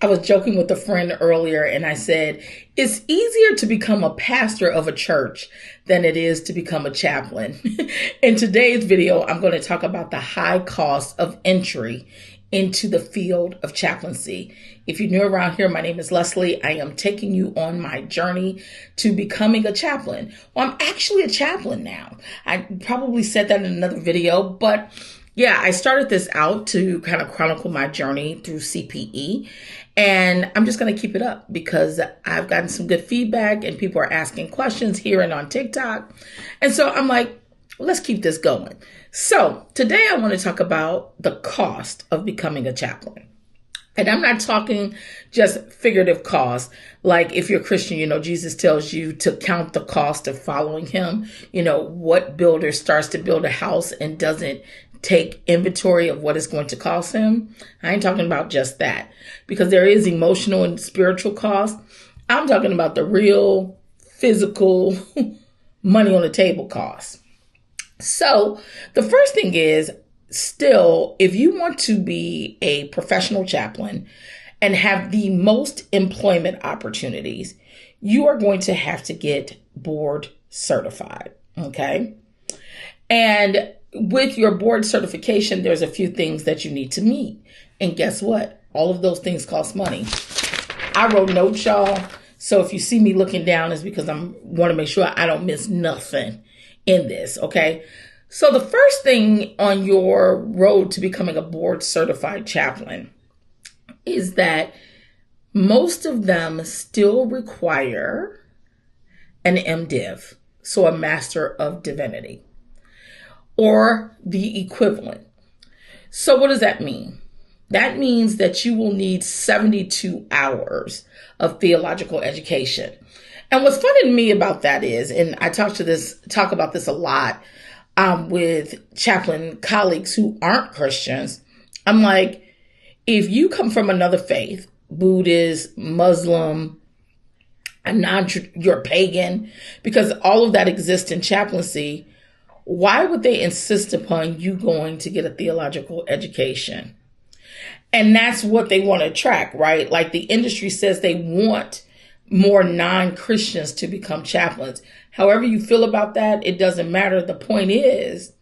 I was joking with a friend earlier and I said, it's easier to become a pastor of a church than it is to become a chaplain. In today's video, I'm going to talk about the high cost of entry into the field of chaplaincy. If you're new around here, my name is Leslie. I am taking you on my journey to becoming a chaplain. Well, I'm actually a chaplain now. I probably said that in another video, but yeah, I started this out to kind of chronicle my journey through CPE, and I'm just going to keep it up because I've gotten some good feedback and people are asking questions here and on TikTok. And so I'm like, let's keep this going. So today I want to talk about the cost of becoming a chaplain. And I'm not talking just figurative cost. Like if you're a Christian, Jesus tells you to count the cost of following him. What builder starts to build a house and doesn't take inventory of what it's going to cost him? I ain't talking about just that, because there is emotional and spiritual cost. I'm talking about the real physical money on the table cost. So the first thing is, still, if you want to be a professional chaplain and have the most employment opportunities, you are going to have to get board certified. Okay. And with your board certification, there's a few things that you need to meet. And guess what? All of those things cost money. I wrote notes, y'all. So if you see me looking down, it's because I want to make sure I don't miss nothing in this. Okay. So the first thing on your road to becoming a board certified chaplain is that most of them still require an MDiv, so a Master of Divinity, or the equivalent. So what does that mean? That means that you will need 72 hours of theological education. And what's funny to me about that is, and I talk about this a lot with chaplain colleagues who aren't Christians. I'm like, if you come from another faith, Buddhist, Muslim, you're pagan, because all of that exists in chaplaincy, why would they insist upon you going to get a theological education? And that's what they want to attract, right? Like the industry says they want more non-Christians to become chaplains. However you feel about that, it doesn't matter. The point is,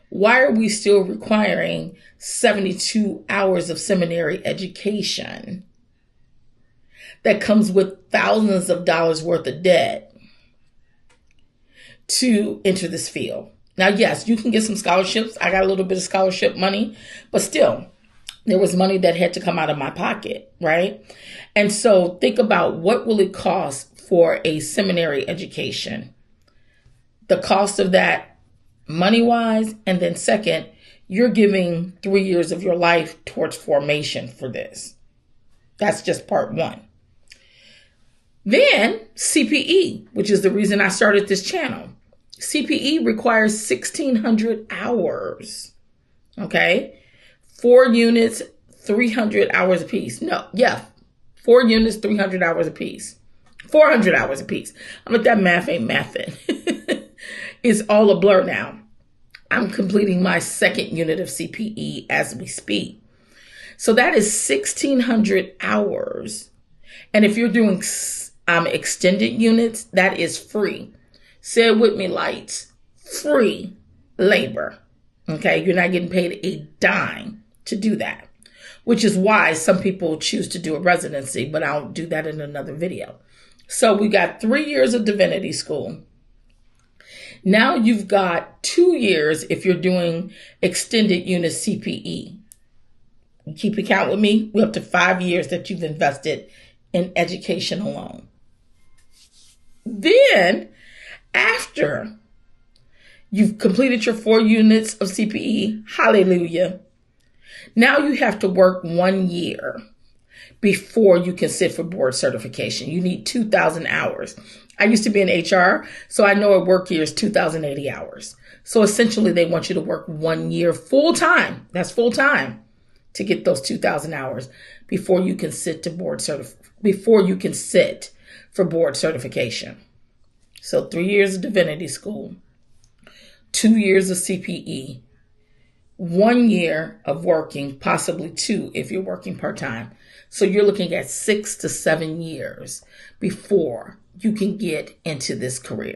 why are we still requiring 72 hours of seminary education that comes with thousands of dollars worth of debt to enter this field? Now, yes, you can get some scholarships. I got a little bit of scholarship money, but still, there was money that had to come out of my pocket, right? And so think about, what will it cost for a seminary education? The cost of that money-wise, and then second, you're giving 3 years of your life towards formation for this. That's just part one. Then CPE, which is the reason I started this channel. CPE requires 1,600 hours, okay? 4 units, 300 hours apiece. 4 units, 300 hours apiece. 400 hours apiece. I'm like, that math ain't mathing. It's all a blur now. I'm completing my second unit of CPE as we speak. So that is 1,600 hours. And if you're doing extended units, that is free. Say it with me, lights. Free labor. Okay, you're not getting paid a dime to do that, which is why some people choose to do a residency, but I'll do that in another video. So we got 3 years of divinity school. Now you've got 2 years if you're doing extended unit CPE. Keep a count with me. We're up to 5 years that you've invested in education alone. Then after you've completed your 4 units of CPE, hallelujah, now you have to work 1 year before you can sit for board certification. You need 2,000 hours. I used to be in HR, so I know a work year is 2,080 hours. So essentially they want you to work 1 year full time. That's full time to get those 2,000 hours before you can sit for board certification. So 3 years of divinity school, 2 years of CPE, 1 year of working, possibly 2 if you're working part-time. So you're looking at 6 to 7 years before you can get into this career.